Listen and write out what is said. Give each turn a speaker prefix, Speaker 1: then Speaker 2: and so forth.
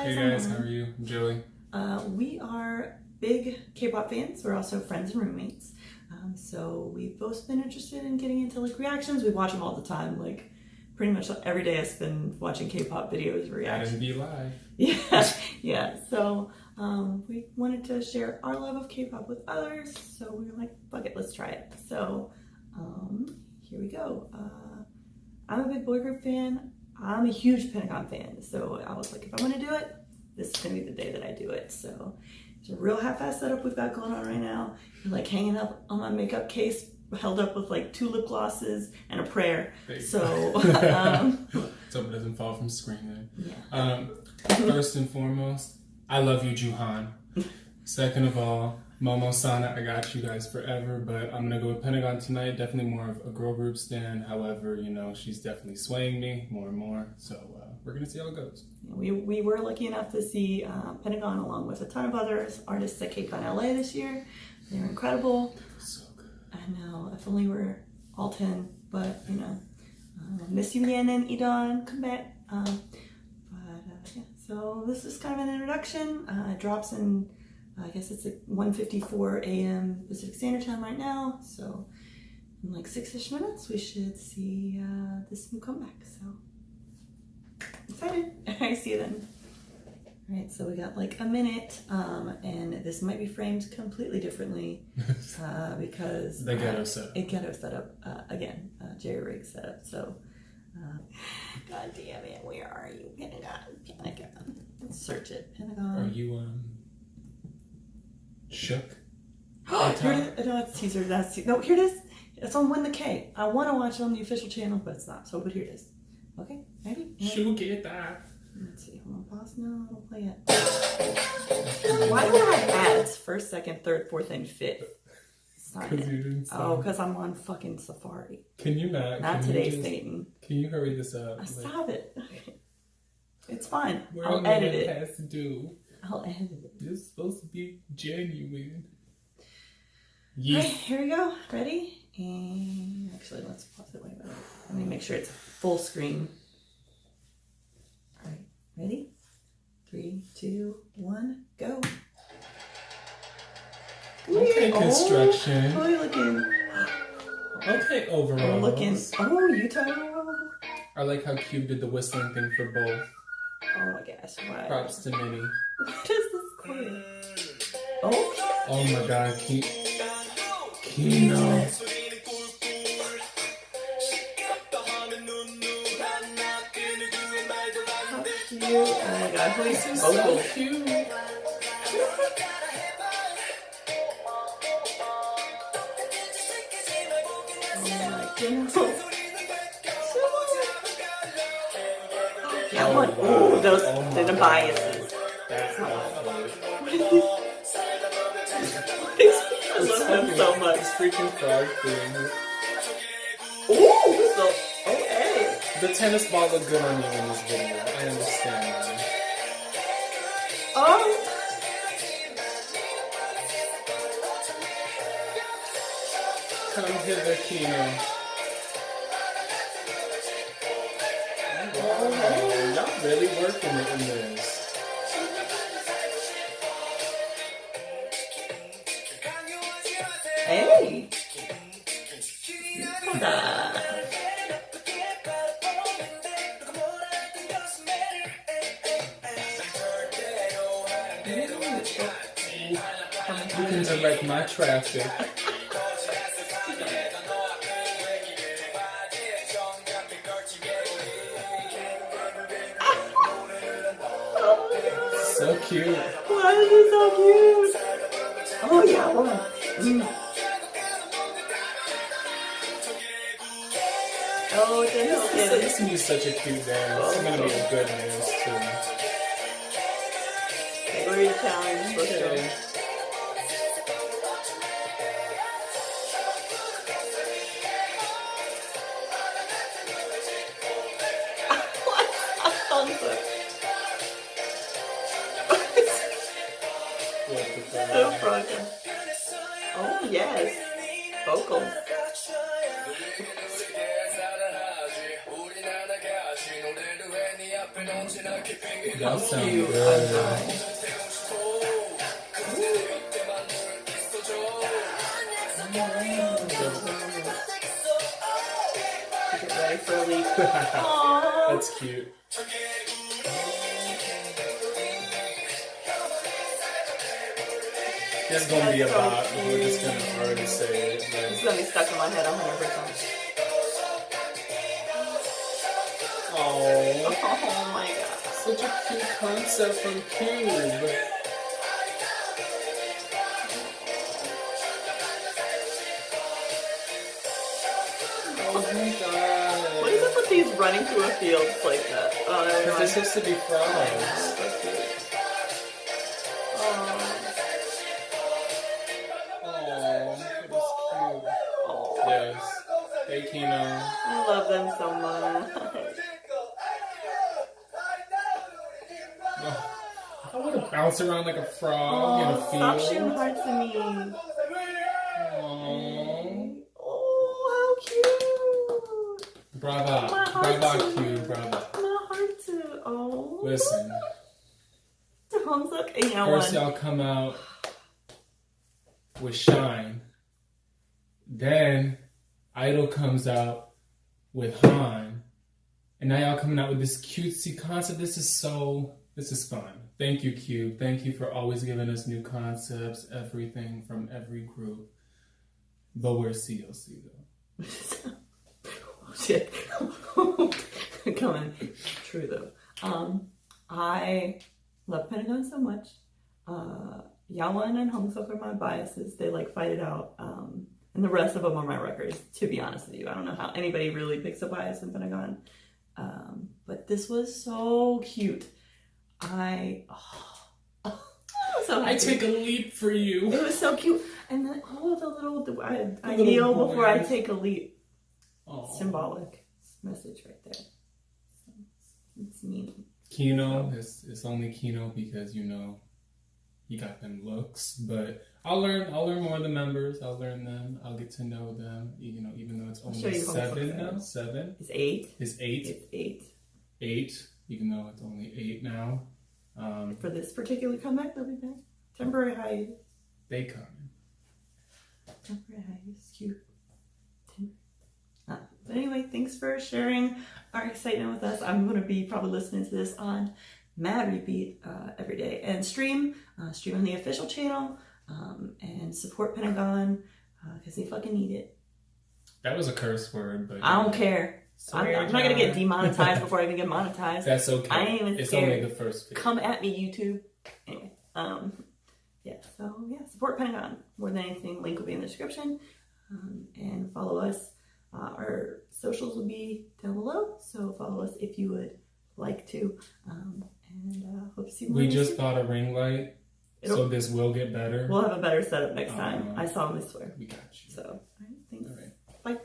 Speaker 1: guys.
Speaker 2: Hey guys, how are you? I'm Joey.
Speaker 1: We are big K-pop fans. We're also friends and roommates. So we've both been interested in getting into like reactions. We watch them all the time. Like pretty much every day I spend watching K-pop videos and reactions.
Speaker 2: And be live.
Speaker 1: Yeah. So we wanted to share our love of K-pop with others. So we were like, fuck it, let's try it. So here we go. I'm a big boy group fan. I'm a huge Pentagon fan. So I was like, if I'm gonna do it, this is gonna be the day that I do it. So it's a real half-ass setup we've got going on right now. I'm like hanging up on my makeup case, held up with like 2 lip glosses and a prayer. So
Speaker 2: so it doesn't fall from the screen then.
Speaker 1: Yeah.
Speaker 2: First and foremost, I love you, Juhan. Second of all, Momo Sana, I got you guys forever, but I'm gonna go with Pentagon tonight. Definitely more of a girl group stan. However, you know, she's definitely swaying me more and more. So we're gonna see how it goes.
Speaker 1: We were lucky enough to see Pentagon along with a ton of other artists at KCON LA this year. They were incredible.
Speaker 2: It was so good.
Speaker 1: I know. If only we're all 10, but you know, miss you, Yan and Idon. Come back. Yeah. So this is kind of an introduction. It drops in. I guess it's like 1:54 a.m. Pacific Standard Time right now, so in like 6-ish minutes we should see this new comeback. So excited! I see you then. All right, so we got like a minute, and this might be framed completely differently because
Speaker 2: the ghetto setup.
Speaker 1: Ghetto setup again, Jerry Rig setup. So, God damn it, where are you, Pentagon? Let's search it, Pentagon.
Speaker 2: Are you shook?
Speaker 1: Here it is. No, it's teaser. No, here it is. It's on Win the K. I want to watch it on the official channel, but it's not. So, but here it is. Okay, ready?
Speaker 2: Shook it that.
Speaker 1: Let's see. Hold on, pause. No, I don't play it. Why do I have ads? First, second, third, fourth, and fifth. It's not it. Oh, because I'm on fucking Safari.
Speaker 2: Can you not?
Speaker 1: Not today, Satan.
Speaker 2: Can you hurry this up?
Speaker 1: Stop it. Okay. It's fine.
Speaker 2: I'll edit it. Has to do.
Speaker 1: I'll edit it.
Speaker 2: It's supposed to be genuine.
Speaker 1: Yes. Okay, here we go. Ready? And actually, let's pause it. Wait a minute. Let me make sure it's full screen. All right. Ready? 3, 2, 1, go.
Speaker 2: Okay, construction.
Speaker 1: Oh, you're looking.
Speaker 2: Okay, overall.
Speaker 1: I'm looking. Oh, Utah.
Speaker 2: I like how Cube did the whistling thing for both.
Speaker 1: Oh my gosh. Why?
Speaker 2: Props to Minnie.
Speaker 1: What is this queen?
Speaker 2: Oh my god, Kino.
Speaker 1: Oh my god, please so cute. Oh my goodness. Yeah, what? Oh, those the biases. That's not what is this? I love them so much.
Speaker 2: This freaking frog thing.
Speaker 1: Ooh, so, oh, hey.
Speaker 2: The tennis ball looked good on you in this video. I understand.
Speaker 1: Oh.
Speaker 2: Come hither, Kino. Oh, y'all really working it in this.
Speaker 1: Hey.
Speaker 2: You can direct my traffic. So cute.
Speaker 1: Why is it so cute? Oh yeah, woman. Oh,
Speaker 2: This is gonna be such a cute dance. It's gonna be a good dance too.
Speaker 1: Great challenge for sure. So broken. Oh yes, vocals.
Speaker 2: That sounds
Speaker 1: Cute.
Speaker 2: good.
Speaker 1: Get ready for a leap. Aww.
Speaker 2: That's cute. This is gonna be a bop. We're just gonna already say it.
Speaker 1: It's gonna be stuck in my head 100%.
Speaker 2: Oh,
Speaker 1: Oh my god.
Speaker 2: such a cute concept from Cube. Oh my god.
Speaker 1: What is up with these running through a field like that?
Speaker 2: Because they're supposed to be frogs.
Speaker 1: Oh,
Speaker 2: Yes. Hey, Kino.
Speaker 1: I love them so much.
Speaker 2: Oh, I want to bounce around like a frog in a
Speaker 1: Oh,
Speaker 2: field.
Speaker 1: stop shooting hearts at me.
Speaker 2: Aww.
Speaker 1: Oh, how cute.
Speaker 2: Brava.
Speaker 1: My heart
Speaker 2: Brava,
Speaker 1: too.
Speaker 2: Q. Brava.
Speaker 1: My heart too. Oh.
Speaker 2: Listen.
Speaker 1: Hamzak and
Speaker 2: First,
Speaker 1: Yawan.
Speaker 2: y'all come out with Shine. Then, Idol comes out with Han. And now y'all coming out with this cutesy concept. This is fun. Thank you, Cube. Thank you for always giving us new concepts, everything from every group. But we're CLC though.
Speaker 1: Oh, shit. Coming true though. I love Pentagon so much. Yawan and Hamzak are my biases. They like fight it out. And the rest of them are my records, to be honest with you. I don't know how anybody really picks a bias in Pentagon. But this was so cute. I was so happy.
Speaker 2: I take a leap for you.
Speaker 1: It was so cute. And then all the little, I
Speaker 2: little
Speaker 1: kneel before I
Speaker 2: boys.
Speaker 1: take a leap.
Speaker 2: Aw.
Speaker 1: Symbolic message right there. So, it's mean.
Speaker 2: Kino, it's only Kino because you know he got them looks. But I'll learn more of the members. I'll learn them. I'll get to know them. You know, even though it's
Speaker 1: I'll show
Speaker 2: only
Speaker 1: you how
Speaker 2: 7
Speaker 1: much
Speaker 2: now.
Speaker 1: it is.
Speaker 2: 7.
Speaker 1: It's 8.
Speaker 2: It's 8.
Speaker 1: It's 8.
Speaker 2: 8. Even though it's only 8 now.
Speaker 1: For this particular comeback, they'll be back. Temporary hiatus.
Speaker 2: They come.
Speaker 1: Temporary hiatus. Cute. But anyway, thanks for sharing our excitement with us. I'm going to be probably listening to this on Mad Repeat every day. And stream on the official channel and support Pentagon because they fucking need it.
Speaker 2: That was a curse word, but
Speaker 1: I don't care.
Speaker 2: Sorry,
Speaker 1: I'm not going to get demonetized before I even get monetized.
Speaker 2: That's okay.
Speaker 1: I ain't even
Speaker 2: it's
Speaker 1: scared.
Speaker 2: only the first video.
Speaker 1: Come at me, YouTube. Anyway, support Pentagon more than anything. Link will be in the description. And follow us. Our socials will be down below, so follow us if you would like to. Hope to see you more.
Speaker 2: We just bought a ring light, so this will get better.
Speaker 1: We'll have a better setup next time. I saw him, I swear.
Speaker 2: We got you.
Speaker 1: So, all right, thanks.
Speaker 2: All right.